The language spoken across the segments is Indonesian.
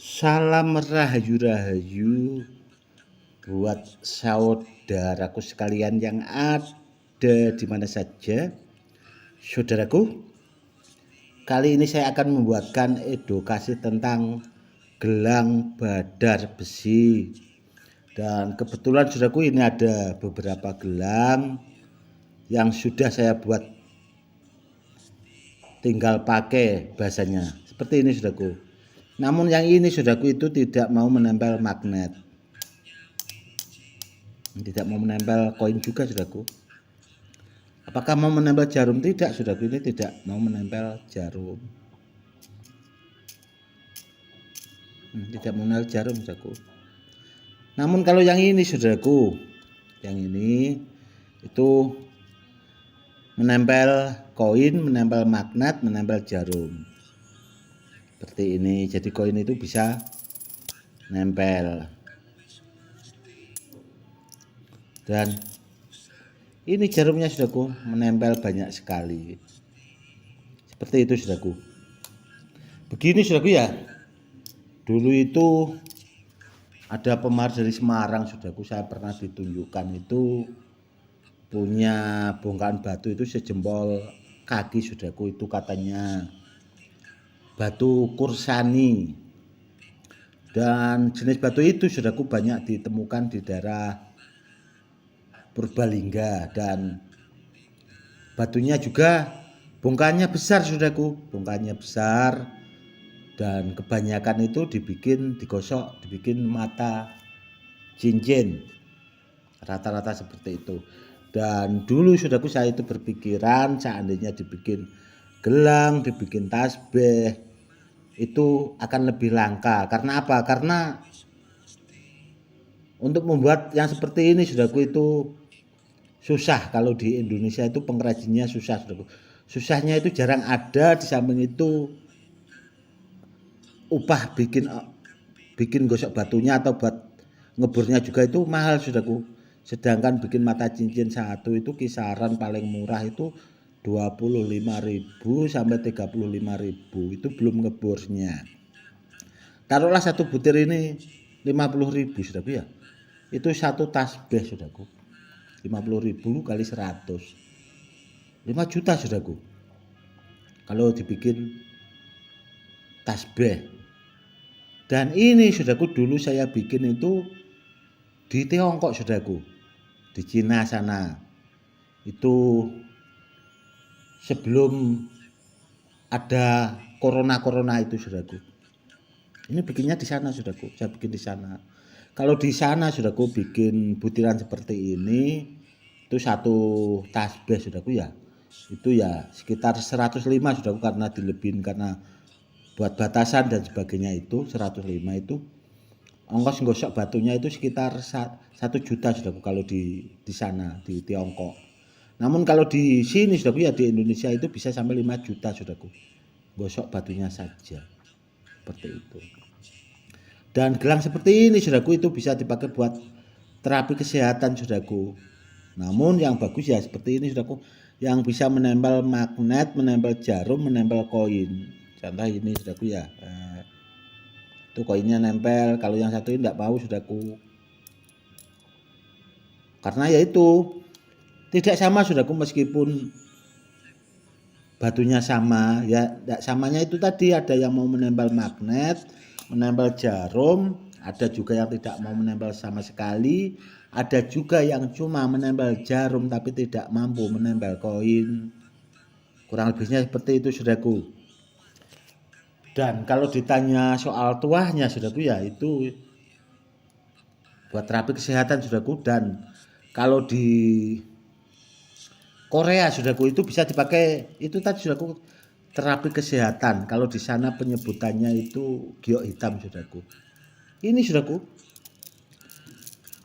Salam rahayu-rahayu buat saudaraku sekalian yang ada di mana saja. Saudaraku, kali ini saya akan membuatkan edukasi tentang gelang badar besi. Dan kebetulan saudaraku ini ada beberapa gelang yang sudah saya buat, tinggal pakai bahasanya. Seperti ini saudaraku. Namun yang ini saudaraku itu tidak mau menempel magnet. Tidak mau menempel koin juga saudaraku. Apakah mau menempel jarum? Tidak saudaraku, ini tidak mau menempel jarum. Tidak mau menempel jarum saudaraku. Namun kalau yang ini saudaraku, yang ini itu menempel koin, menempel magnet, menempel jarum. Seperti ini. Jadi koin itu bisa nempel. Dan ini jarumnya saudaraku, menempel banyak sekali. Seperti itu saudaraku. Begini saudaraku ya. Dulu itu ada pemar dari Semarang saudaraku, saya pernah ditunjukkan itu punya bongkahan batu itu sejempol kaki saudaraku, itu katanya batu kursani. Dan jenis batu itu saudaraku banyak ditemukan di daerah Purbalingga, dan batunya juga bongkahannya besar saudaraku, bongkahannya besar, dan kebanyakan itu digosok, dibikin mata cincin, rata-rata seperti itu. Dan dulu saudaraku saya itu berpikiran seandainya dibikin gelang, dibikin tasbih, itu akan lebih langka. Karena apa? Karena untuk membuat yang seperti ini saudaraku itu susah. Kalau di Indonesia itu pengrajinnya susah saudaraku. Susahnya itu jarang ada. Di samping itu upah bikin gosok batunya atau buat ngeburnya juga itu mahal saudaraku. Sedangkan bikin mata cincin satu itu kisaran paling murah itu 25.000 sampai 35.000. Itu belum ngeburnya. Taruhlah satu butir ini 50.000 saudaraku ya. Itu satu tasbih saudaraku. 50.000 kali 100. 5 juta saudaraku. Kalau dibikin tasbih. Dan ini saudaraku dulu saya bikin itu di Tiongkok saudaraku. Di Cina sana. Itu sebelum ada corona itu saudaraku. Ini bikinnya di sana saudaraku. Saya bikin di sana. Kalau di sana saudaraku bikin butiran seperti ini itu satu tasbih saudaraku ya. Itu ya sekitar 105 saudaraku, karena dilebihin karena buat batasan dan sebagainya. Itu 105 itu ongkos gosok batunya itu sekitar 1 juta saudaraku kalau di sana di Tiongkok. Namun kalau di sini saudaraku ya di Indonesia itu bisa sampai 5 juta saudaraku. Gosok batunya saja. Seperti itu. Dan gelang seperti ini saudaraku itu bisa dipakai buat terapi kesehatan saudaraku. Namun yang bagus ya seperti ini saudaraku, yang bisa menempel magnet, menempel jarum, menempel koin. Contoh ini saudaraku ya. Itu koinnya nempel. Kalau yang satu ini tidak mau saudaraku. Karena ya itu tidak sama saudaraku, meskipun batunya sama ya, tidak samanya itu tadi ada yang mau menempel magnet, menempel jarum, ada juga yang tidak mau menempel sama sekali, ada juga yang cuma menempel jarum tapi tidak mampu menempel koin. Kurang lebihnya seperti itu saudaraku. Dan kalau ditanya soal tuahnya saudaraku ya itu buat terapi kesehatan saudaraku. Dan kalau di Korea saudaraku itu bisa dipakai itu tadi saudaraku, terapi kesehatan. Kalau di sana penyebutannya itu giok hitam saudaraku. Ini saudaraku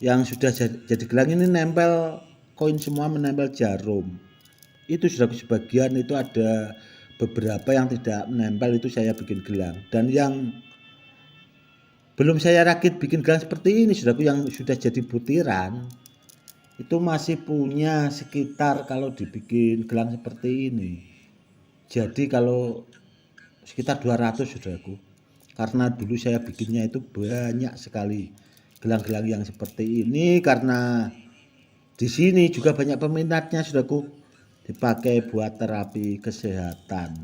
yang sudah jadi gelang ini nempel koin semua, menempel jarum. Itu saudaraku sebagian, itu ada beberapa yang tidak menempel itu saya bikin gelang. Dan yang belum saya rakit bikin gelang seperti ini saudaraku, yang sudah jadi butiran itu masih punya sekitar, kalau dibikin gelang seperti ini jadi kalau sekitar 200 saudaraku. Karena dulu saya bikinnya itu banyak sekali gelang-gelang yang seperti ini, karena di sini juga banyak peminatnya saudaraku, dipakai buat terapi kesehatan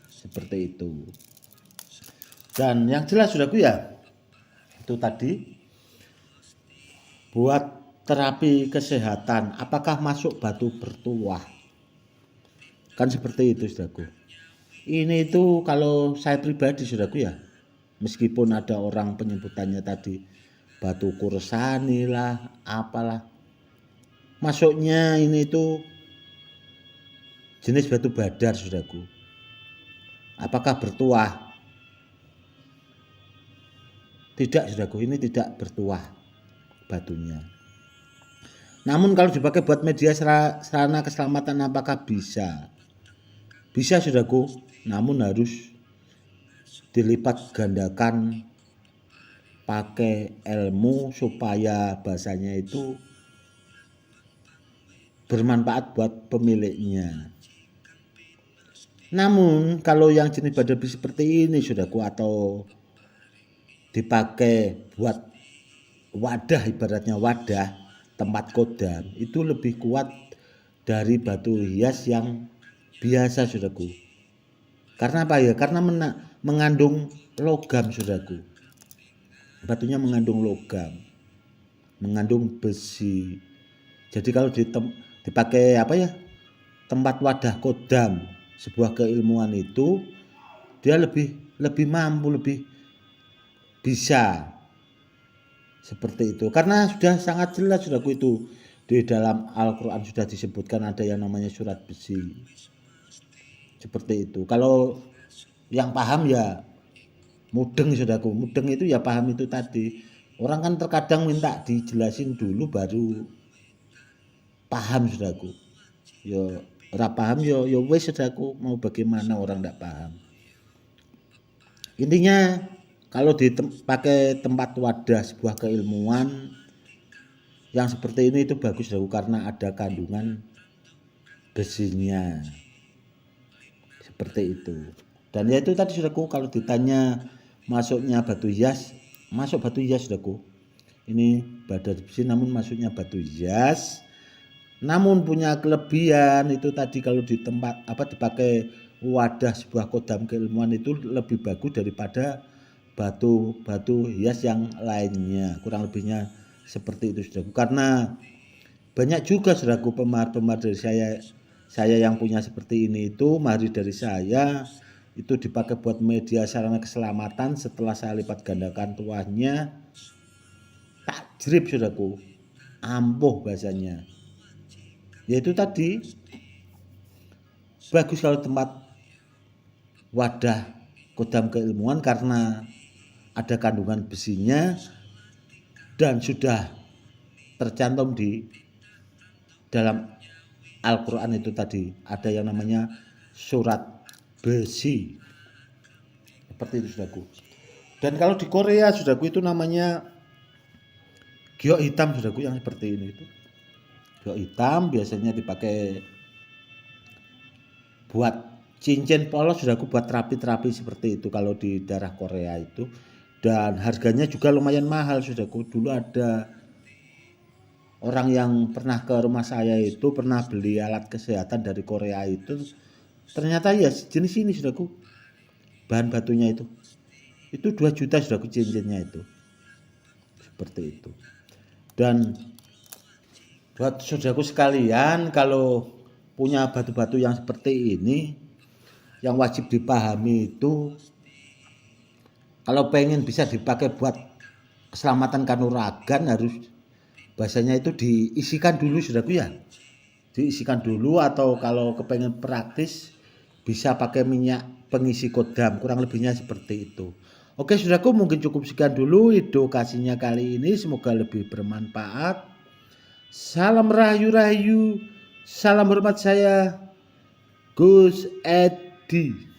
seperti itu. Dan yang jelas saudaraku ya, itu tadi buat terapi kesehatan, apakah masuk batu bertuah? Kan seperti itu saudaraku. Ini itu kalau saya pribadi saudaraku ya, meskipun ada orang penyebutannya tadi batu kursani lah, apalah, masuknya ini itu jenis batu badar saudaraku. Apakah bertuah? Tidak saudaraku, ini tidak bertuah batunya. Namun kalau dipakai buat media sarana keselamatan apakah bisa? Bisa saudaraku, namun harus dilipat gandakan pakai ilmu supaya bahasanya itu bermanfaat buat pemiliknya. Namun kalau yang jenis badar seperti ini saudaraku, atau dipakai buat wadah, ibaratnya wadah tempat kodam, itu lebih kuat dari batu hias yang biasa saudaraku. Karena apa ya? Karena mengandung logam saudaraku. Batunya mengandung logam, mengandung besi. Jadi kalau dipakai apa ya, tempat wadah kodam sebuah keilmuan itu, dia lebih mampu, lebih bisa seperti itu. Karena sudah sangat jelas saudaraku, itu di dalam Al-Quran sudah disebutkan ada yang namanya surat besi seperti itu. Kalau yang paham ya mudeng saudaraku, mudeng itu ya paham itu tadi. Orang kan terkadang minta dijelasin dulu baru paham saudaraku. Ya ora paham ya wis saudaraku, mau bagaimana orang enggak paham. Intinya kalau dipakai tempat wadah sebuah keilmuan yang seperti ini itu bagus saudaraku, karena ada kandungan besinya seperti itu. Dan ya itu tadi saudaraku, kalau ditanya masuknya batu hias, masuk batu hias saudaraku. Ini badar besi namun masuknya batu hias, namun punya kelebihan itu tadi, kalau di tempat dipakai wadah sebuah kodam keilmuan itu lebih bagus daripada batu hias yang lainnya. Kurang lebihnya seperti itu saudaraku. Karena banyak juga saudaraku pemahar dari saya yang punya seperti ini, itu mari dari saya itu dipakai buat media sarana keselamatan. Setelah saya lipat gandakan tuahnya, takjrib saudaraku, ampuh bahasanya. Yaitu tadi bagus kalau tempat wadah kodam keilmuan, karena ada kandungan besinya dan sudah tercantum di dalam Al-Quran itu tadi, ada yang namanya surat besi seperti itu saudaraku. Dan kalau di Korea saudaraku itu namanya giok hitam saudaraku, yang seperti ini itu giok hitam biasanya dipakai buat cincin polos saudaraku, buat terapi-terapi seperti itu kalau di daerah Korea itu. Dan harganya juga lumayan mahal saudaraku. Dulu ada orang yang pernah ke rumah saya itu, pernah beli alat kesehatan dari Korea itu, ternyata ya jenis ini saudaraku, bahan batunya itu 2 juta saudaraku cincinnya itu, seperti itu. Dan buat saudaraku sekalian, kalau punya batu-batu yang seperti ini, yang wajib dipahami itu, kalau pengen bisa dipakai buat keselamatan kanuragan, harus bahasanya itu diisikan dulu saudaraku ya, diisikan dulu. Atau kalau kepengen praktis bisa pakai minyak pengisi kodam, kurang lebihnya seperti itu. Oke saudaraku, mungkin cukup sekian dulu edukasinya kali ini, semoga lebih bermanfaat. Salam rahayu-rahayu, salam hormat saya Gus Edi.